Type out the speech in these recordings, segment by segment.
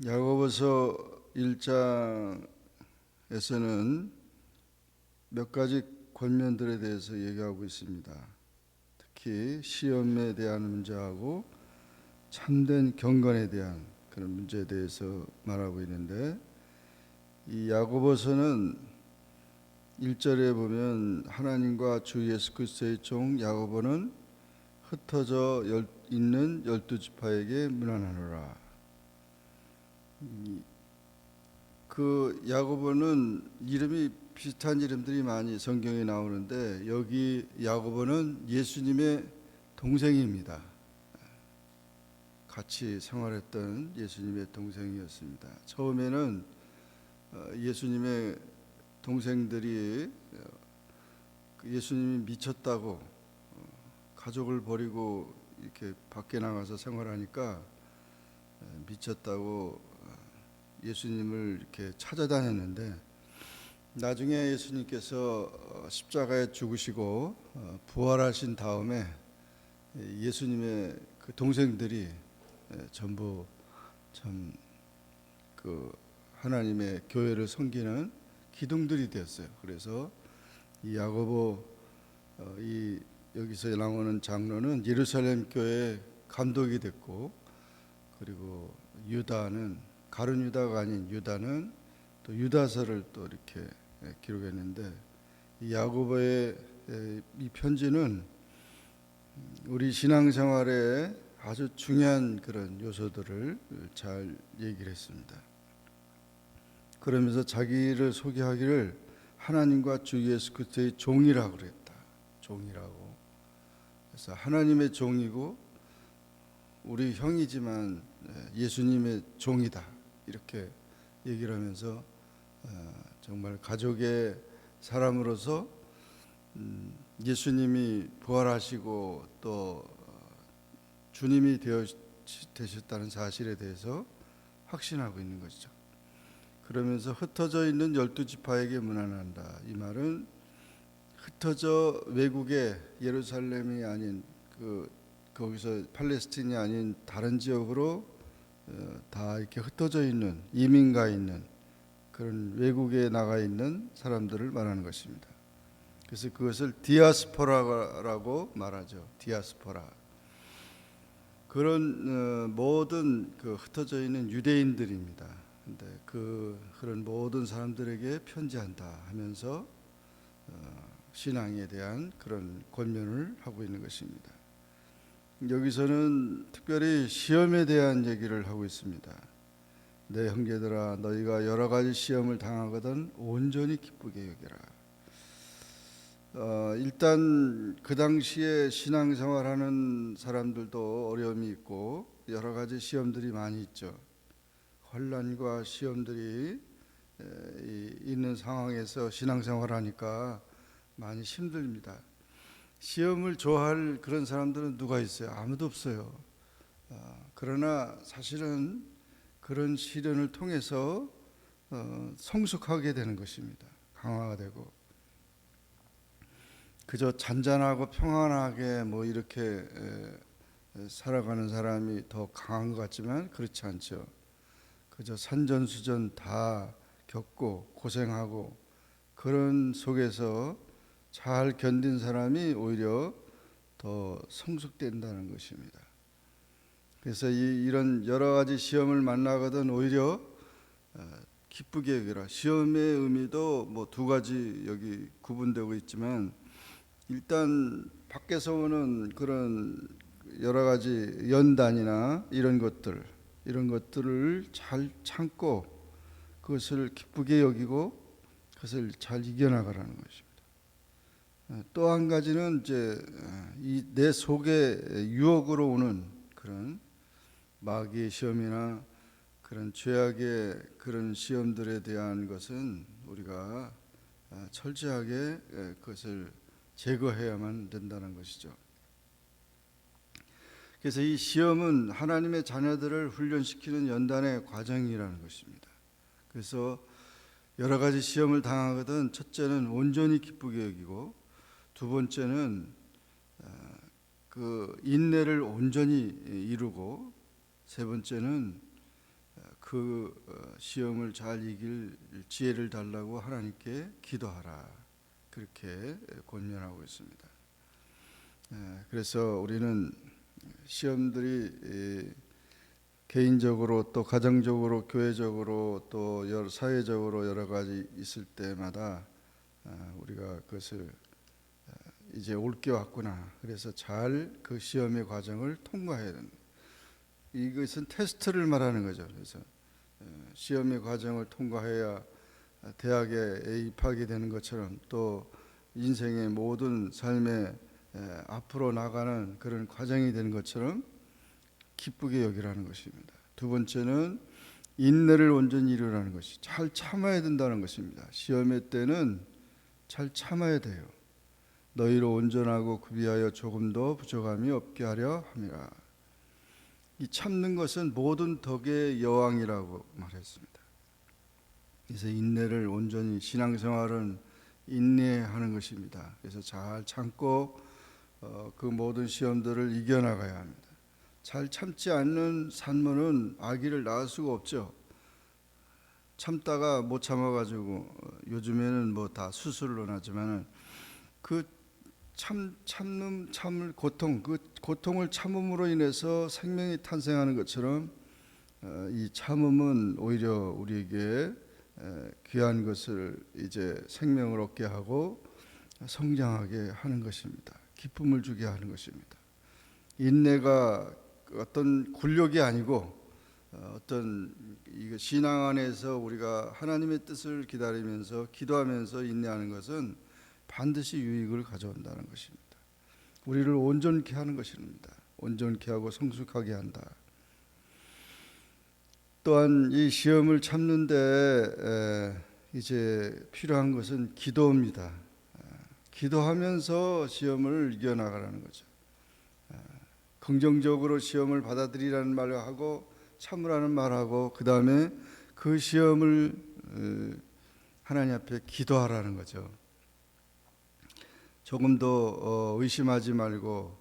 야고보서 1장에서는 몇 가지 권면들에 대해서 얘기하고 있습니다. 특히 시험에 대한 문제하고 참된 경건에 대한 그런 문제에 대해서 말하고 있는데, 이 야고보서는 1절에 보면 하나님과 주 예수 그리스도의 종 야고보는 흩어져 있는 12지파에게 문안하노라. 그 야고보는 이름이 비슷한 이름들이 많이 성경에 나오는데, 여기 야고보는 예수님의 동생입니다. 같이 생활했던 예수님의 동생이었습니다. 처음에는 예수님의 동생들이 예수님이 미쳤다고 가족을 버리고 이렇게 밖에 나가서 생활하니까 미쳤다고 예수님을 이렇게 찾아다녔는데, 나중에 예수님께서 십자가에 죽으시고 부활하신 다음에 예수님의 그 동생들이 전부 참 그 하나님의 교회를 섬기는 기둥들이 되었어요. 그래서 이 야고보 이 여기서 나오는 장로는 예루살렘 교회 감독이 됐고, 그리고 유다는 가룟 유다가 아닌 유다는 또 유다서를 또 이렇게 기록했는데, 이 야고보의 이 편지는 우리 신앙생활에 아주 중요한 그런 요소들을 잘 얘기를 했습니다. 그러면서 자기를 소개하기를 하나님과 주 예수 그리스도의 종이라고 그랬다. 종이라고. 그래서 하나님의 종이고 우리 형이지만 예수님의 종이다, 이렇게 얘기를 하면서 정말 가족의 사람으로서 예수님이 부활하시고 또 주님이 되셨다는 사실에 대해서 확신하고 있는 것이죠. 그러면서 흩어져 있는 12지파에게 문안한다. 이 말은 흩어져 외국의 예루살렘이 아닌 거기서 팔레스틴이 아닌 다른 지역으로 다 이렇게 흩어져 있는, 이민 가 있는 그런 외국에 나가 있는 사람들을 말하는 것입니다. 그래서 그것을 디아스포라라고 말하죠. 디아스포라. 그런 모든 그 흩어져 있는 유대인들입니다. 근데 그런 모든 사람들에게 편지한다 하면서 신앙에 대한 그런 권면을 하고 있는 것입니다. 여기서는 특별히 시험에 대한 얘기를 하고 있습니다. 내 형제들아, 너희가 여러 가지 시험을 당하거든 온전히 기쁘게 여기라. 일단 그 당시에 신앙생활하는 사람들도 어려움이 있고 여러 가지 시험들이 많이 있죠. 환난과 시험들이 있는 상황에서 신앙생활하니까 많이 힘듭니다. 시험을 좋아할 그런 사람들은 누가 있어요? 아무도 없어요. 그러나 사실은 그런 시련을 통해서 성숙하게 되는 것입니다. 강화가 되고, 그저 잔잔하고 평안하게 뭐 이렇게 살아가는 사람이 더 강한 것 같지만 그렇지 않죠. 그저 산전수전 다 겪고 고생하고 그런 속에서 잘 견딘 사람이 오히려 더 성숙된다는 것입니다. 그래서 이런 여러 가지 시험을 만나거든 오히려 기쁘게 여기라. 시험의 의미도 뭐 두 가지 여기 구분되고 있지만, 일단 밖에서 오는 그런 여러 가지 연단이나 이런 것들을 잘 참고 그것을 기쁘게 여기고 그것을 잘 이겨나가라는 것입니다. 또 한 가지는 이제 이 내 속에 유혹으로 오는 그런 마귀의 시험이나 그런 죄악의 그런 시험들에 대한 것은 우리가 철저하게 그것을 제거해야만 된다는 것이죠. 그래서 이 시험은 하나님의 자녀들을 훈련시키는 연단의 과정이라는 것입니다. 그래서 여러 가지 시험을 당하거든 첫째는 온전히 기쁘게 여기고, 두 번째는 그 인내를 온전히 이루고, 세 번째는 시험을 잘 이길 지혜를 달라고 하나님께 기도하라, 그렇게 권면하고 있습니다. 그래서 우리는 시험들이 개인적으로 또 가정적으로 교회적으로 또 사회적으로 여러 가지 있을 때마다 우리가 그것을 이제 올 게 왔구나, 그래서 잘 그 시험의 과정을 통과해야 된다. 이것은 테스트를 말하는 거죠. 그래서 시험의 과정을 통과해야 대학에 입학이 되는 것처럼 또 인생의 모든 삶에 앞으로 나가는 그런 과정이 되는 것처럼 기쁘게 여기라는 것입니다. 두 번째는 인내를 온전히 이루라는 것이, 잘 참아야 된다는 것입니다. 시험의 때는 잘 참아야 돼요. 너희로 온전하고 구비하여 조금도 부족함이 없게 하려 함이라. 이 참는 것은 모든 덕의 여왕이라고 말했습니다. 그래서 인내를 온전히, 신앙생활은 인내하는 것입니다. 그래서 잘 참고 그 모든 시험들을 이겨나가야 합니다. 잘 참지 않는 산모는 아기를 낳을 수가 없죠. 참다가 못 참아가지고 요즘에는 뭐 다 수술로 나지만은 그 참을 고통, 그 고통을 참음으로 인해서 생명이 탄생하는 것처럼 이 참음은 오히려 우리에게 귀한 것을 이제 생명을 얻게 하고 성장하게 하는 것입니다. 기쁨을 주게 하는 것입니다. 인내가 어떤 굴욕이 아니고 어떤 신앙 안에서 우리가 하나님의 뜻을 기다리면서 기도하면서 인내하는 것은 반드시 유익을 가져온다는 것입니다. 우리를 온전케 하는 것입니다. 온전케 하고 성숙하게 한다. 또한 이 시험을 참는데 이제 필요한 것은 기도입니다. 기도하면서 시험을 이겨나가라는 거죠. 긍정적으로 시험을 받아들이라는 말을 하고 참으라는 말하고 그 다음에 그 시험을 하나님 앞에 기도하라는 거죠. 조금도 의심하지 말고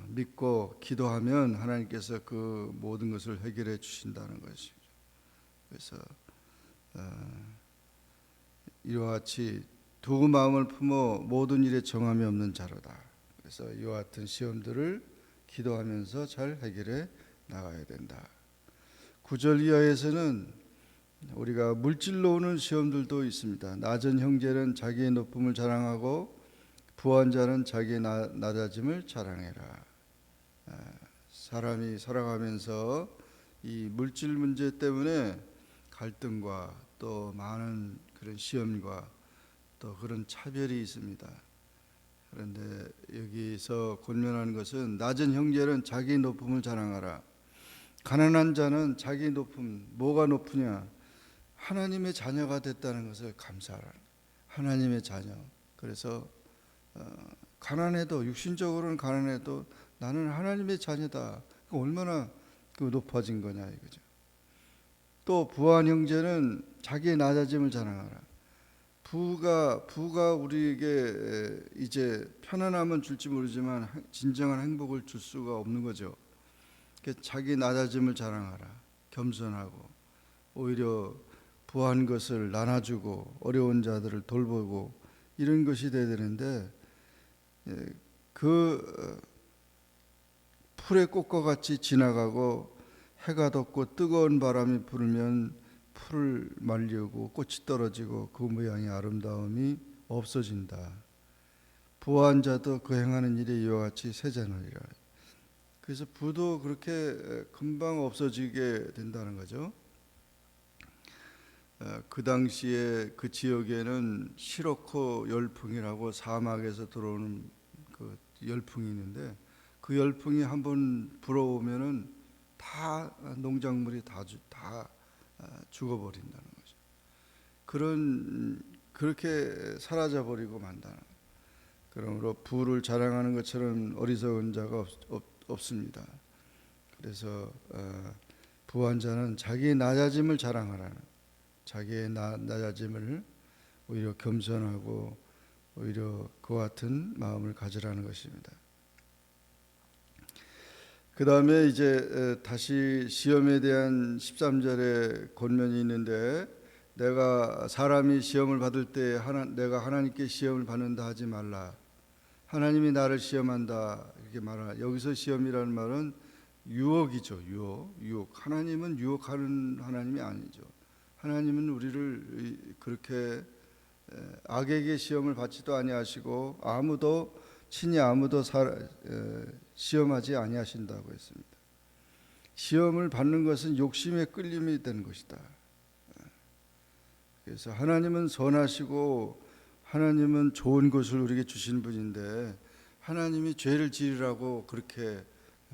믿고 기도하면 하나님께서 그 모든 것을 해결해 주신다는 것이죠. 그래서 이와 같이 두 마음을 품어 모든 일에 정함이 없는 자로다. 그래서 이와 같은 시험들을 기도하면서 잘 해결해 나가야 된다. 9절 이하에서는 우리가 물질로 오는 시험들도 있습니다. 낮은 형제는 자기의 높음을 자랑하고 부한 자는 자기의 낮아짐을 자랑해라. 사람이 살아가면서 이 물질 문제 때문에 갈등과 또 많은 그런 시험과 또 그런 차별이 있습니다. 그런데 여기서 권면하는 것은 낮은 형제는 자기 높음을 자랑하라. 가난한 자는 자기 높음, 뭐가 높으냐? 하나님의 자녀가 됐다는 것을 감사하라. 하나님의 자녀. 그래서 가난해도, 육신적으로는 가난해도 나는 하나님의 자녀다. 얼마나 높아진 거냐 이거죠. 또 부한 형제는 자기의 낮아짐을 자랑하라. 부가 우리에게 이제 편안함은 줄지 모르지만 진정한 행복을 줄 수가 없는 거죠. 자기 낮아짐을 자랑하라. 겸손하고 오히려 부한 것을 나눠주고 어려운 자들을 돌보고 이런 것이 돼야 되는데 그 풀의 꽃과 같이 지나가고 해가 덥고 뜨거운 바람이 불면 풀을 말리고 꽃이 떨어지고 그 모양의 아름다움이 없어진다. 부한 자도 그 행하는 일이 이와 같이 세자느니라. 그래서 부도 그렇게 금방 없어지게 된다는 거죠. 그 당시에 그 지역에는 시로코 열풍이라고 사막에서 들어오는 그 열풍이 있는데 그 열풍이 한번 불어오면은 다 농작물이 다 죽어버린다는 거죠. 그렇게 사라져 버리고 만다는. 그러므로 부를 자랑하는 것처럼 어리석은 자가 없습니다. 그래서 부한 자는 자기의 낮아짐을 자랑하라는, 자기의 낮아짐을 오히려 겸손하고 오히려 그와 같은 마음을 가지라는 것입니다. 다음에 이제 다시 시험에 대한 13절의 권면이 있는데, 내가 사람이 시험을 받을 때 내가 하나님께 시험을 받는다 하지 말라. 하나님이 나를 시험한다 이렇게 말하. 여기서 시험이라는 말은 유혹이죠. 유혹. 하나님은 유혹하는 하나님이 아니죠. 하나님은 우리를 그렇게 악에게 시험을 받지도 아니하시고 친히 아무도 시험하지 아니하신다고 했습니다. 시험을 받는 것은 욕심의 끌림이 되는 것이다. 그래서 하나님은 선하시고 하나님은 좋은 것을 우리에게 주신 분인데, 하나님이 죄를 지으라고 그렇게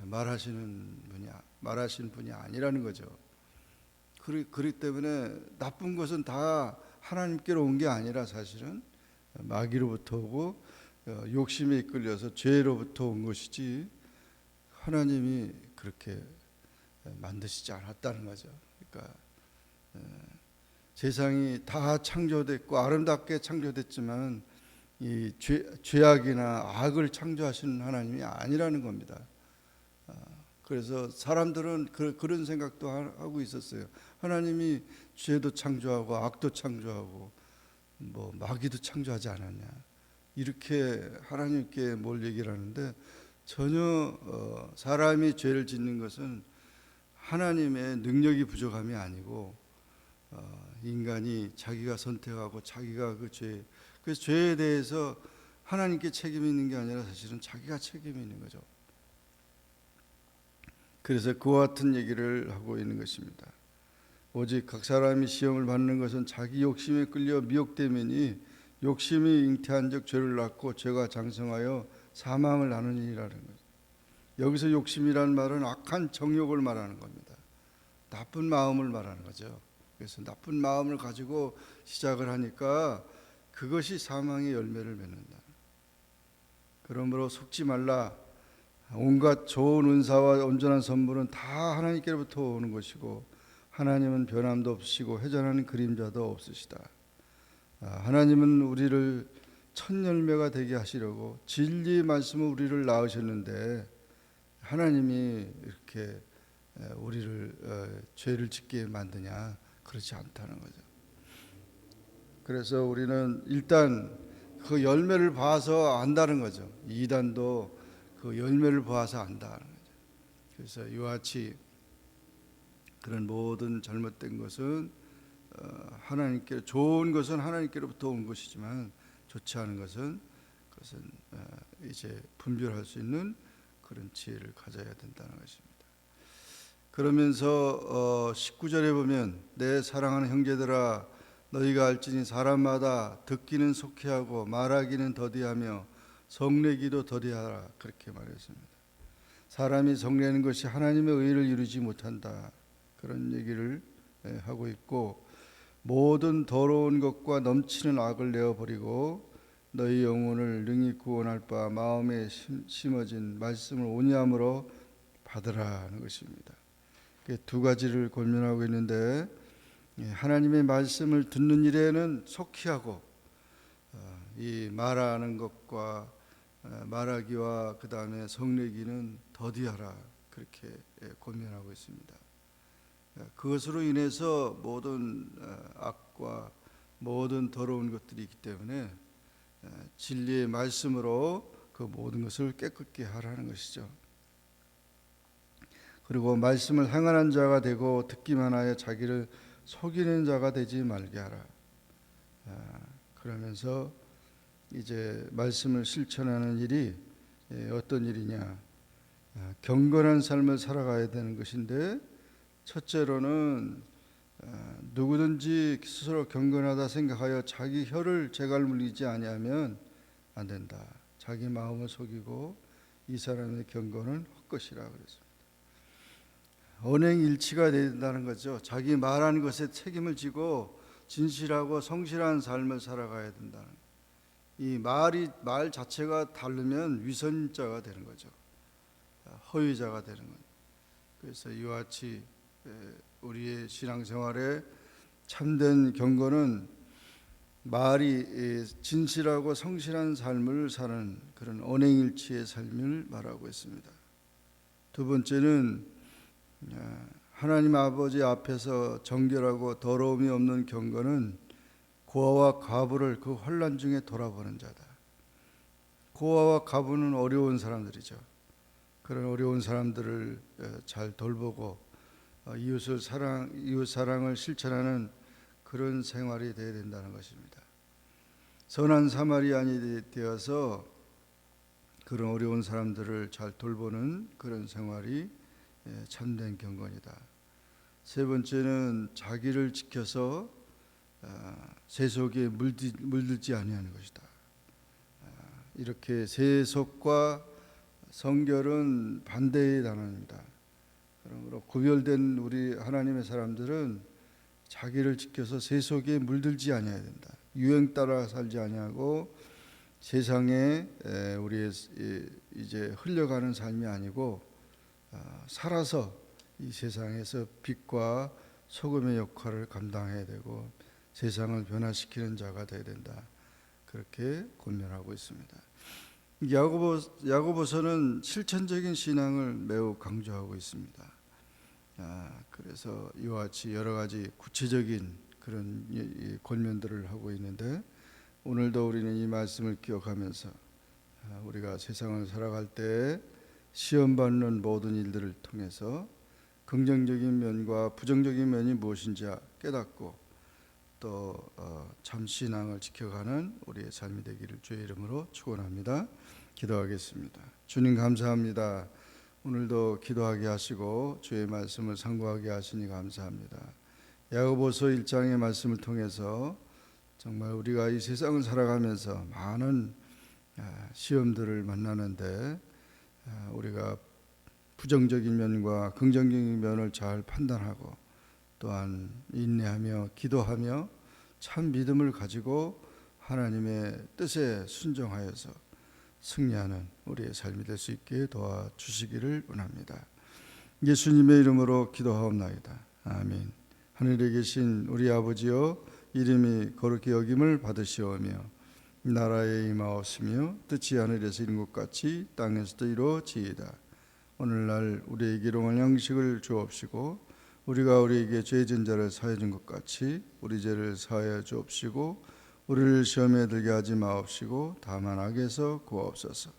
말하신 분이 아니라는 거죠. 그렇기 때문에 나쁜 것은 다 하나님께로 온 게 아니라 사실은 마귀로부터 오고 욕심에 이끌려서 죄로부터 온 것이지, 하나님이 그렇게 만드시지 않았다는 거죠. 그러니까 세상이 다 창조됐고 아름답게 창조됐지만 이 죄악이나 악을 창조하시는 하나님이 아니라는 겁니다. 그래서 사람들은 그런 생각도 하고 있었어요. 하나님이 죄도 창조하고 악도 창조하고 뭐 마귀도 창조하지 않았냐, 이렇게 하나님께 뭘 얘기를 하는데, 전혀 사람이 죄를 짓는 것은 하나님의 능력이 부족함이 아니고 인간이 자기가 선택하고 자기가 그래서 죄에 대해서 하나님께 책임이 있는 게 아니라 사실은 자기가 책임이 있는 거죠. 그래서 그와 같은 얘기를 하고 있는 것입니다. 오직 각 사람이 시험을 받는 것은 자기 욕심에 끌려 미혹되매니 욕심이 잉태한 적 죄를 낳고 죄가 장성하여 사망을 낳느니라는 거죠. 여기서 욕심이라는 말은 악한 정욕을 말하는 겁니다. 나쁜 마음을 말하는 거죠. 그래서 나쁜 마음을 가지고 시작을 하니까 그것이 사망의 열매를 맺는다. 그러므로 속지 말라. 온갖 좋은 은사와 온전한 선물은 다 하나님께로부터 오는 것이고 하나님은 변함도 없으시고 회전하는 그림자도 없으시다. 하나님은 우리를 첫 열매가 되게 하시려고 진리의 말씀으로 우리를 낳으셨는데, 하나님이 이렇게 우리를 죄를 짓게 만드냐? 그렇지 않다는 거죠. 그래서 우리는 일단 그 열매를 봐서 안다는 거죠. 이단도 그 열매를 봐서 안다는 거죠. 그래서 이와 같이 그런 모든 잘못된 것은 하나님께, 좋은 것은 하나님께로부터 온 것이지만 좋지 않은 것은 그것은 이제 분별할 수 있는 그런 지혜를 가져야 된다는 것입니다. 그러면서 19절에 보면 내 사랑하는 형제들아 너희가 알지니 사람마다 듣기는 속히하고 말하기는 더디하며 성내기도 더디하라, 그렇게 말했습니다. 사람이 성내는 것이 하나님의 의를 이루지 못한다, 그런 얘기를 하고 있고, 모든 더러운 것과 넘치는 악을 내어버리고 너희 영혼을 능히 구원할 바 마음에 심어진 말씀을 온유함으로 받으라는 것입니다. 두 가지를 권면하고 있는데, 하나님의 말씀을 듣는 일에는 속히 하고 이 말하는 것과 말하기와 그 다음에 성내기는 더디하라, 그렇게 권면하고 있습니다. 그것으로 인해서 모든 악과 모든 더러운 것들이 있기 때문에 진리의 말씀으로 그 모든 것을 깨끗게 하라는 것이죠. 그리고 말씀을 행하는 자가 되고 듣기만 하여 자기를 속이는 자가 되지 말게 하라. 그러면서 이제 말씀을 실천하는 일이 어떤 일이냐, 경건한 삶을 살아가야 되는 것인데, 첫째로는 누구든지 스스로 경건하다 생각하여 자기 혀를 재갈 물리지 아니하면 안 된다. 자기 마음을 속이고 이 사람의 경건은 헛것이라 그랬습니다. 언행일치가 된다는 거죠. 자기 말하는 것에 책임을 지고 진실하고 성실한 삶을 살아가야 된다는, 이 말 자체가 다르면 위선자가 되는 거죠. 허위자가 되는 거죠. 그래서 이와 같이 우리의 신앙생활에 참된 경건은 말이 진실하고 성실한 삶을 사는 그런 언행일치의 삶을 말하고 있습니다. 두 번째는 하나님 아버지 앞에서 정결하고 더러움이 없는 경건은 고아와 과부를 그 환난 중에 돌아보는 자다. 고아와 과부는 어려운 사람들이죠. 그런 어려운 사람들을 잘 돌보고 이웃 사랑을 실천하는 그런 생활이 되어야 된다는 것입니다. 선한 사마리안이 되어서 그런 어려운 사람들을 잘 돌보는 그런 생활이 참된 경건이다. 세 번째는 자기를 지켜서 세속에 물들지 아니하는 것이다. 이렇게 세속과 성결은 반대의 단어입니다. 그러므로 구별된 우리 하나님의 사람들은 자기를 지켜서 세속에 물들지 아니해야 된다. 유행 따라 살지 아니하고 세상에 우리의 이제 흘려가는 삶이 아니고 살아서 이 세상에서 빛과 소금의 역할을 감당해야 되고 세상을 변화시키는 자가 되어야 된다. 그렇게 권면하고 있습니다. 야고보서는 실천적인 신앙을 매우 강조하고 있습니다. 그래서 이와 같이 여러 가지 구체적인 그런 권면들을 하고 있는데 오늘도 우리는 이 말씀을 기억하면서 우리가 세상을 살아갈 때 시험받는 모든 일들을 통해서 긍정적인 면과 부정적인 면이 무엇인지 깨닫고 또 참 신앙을 지켜가는 우리의 삶이 되기를 주의 이름으로 축원합니다. 기도하겠습니다. 주님 감사합니다. 오늘도 기도하게 하시고 주의 말씀을 상고하게 하시니 감사합니다. 야고보서 1장의 말씀을 통해서 정말 우리가 이 세상을 살아가면서 많은 시험들을 만나는데 우리가 부정적인 면과 긍정적인 면을 잘 판단하고 또한 인내하며 기도하며 참 믿음을 가지고 하나님의 뜻에 순종하여서 승리하는 우리의 삶이 될 수 있게 도와주시기를 원합니다. 예수님의 이름으로 기도하옵나이다. 아멘. 하늘에 계신 우리 아버지여, 이름이 거룩히 여김을 받으시오며 나라에 임하옵시며 뜻이 하늘에서 이룬 것 같이 땅에서도 이루어지이다. 오늘날 우리에게 일용할 양식을 주옵시고 우리가 우리에게 죄진 자를 사하여 준 것 같이 우리 죄를 사하여 주옵시고 우리를 시험에 들게 하지 마옵시고 다만 악에서 구하옵소서.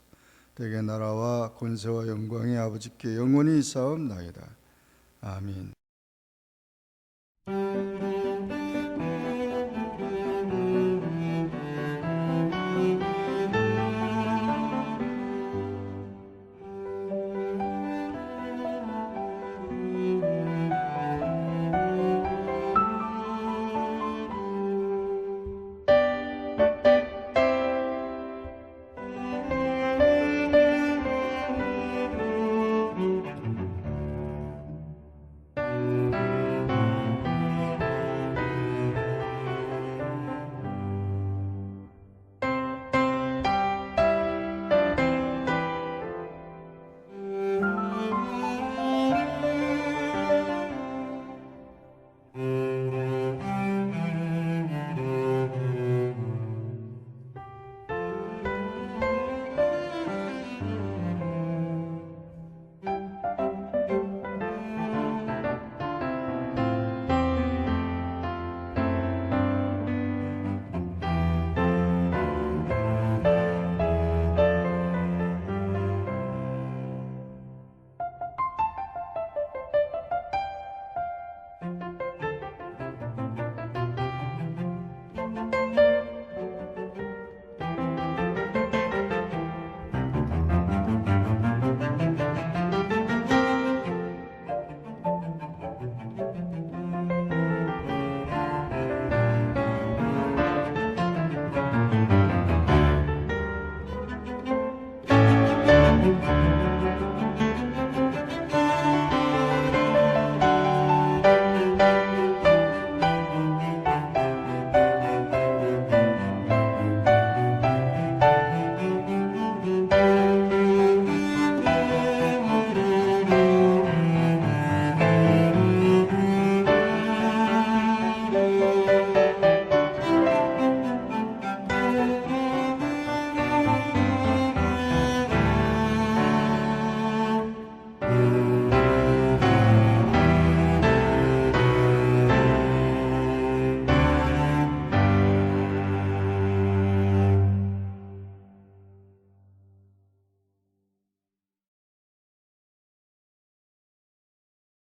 대개 나라와 권세와 영광이 아버지께 영원히 있사옵나이다. 아멘.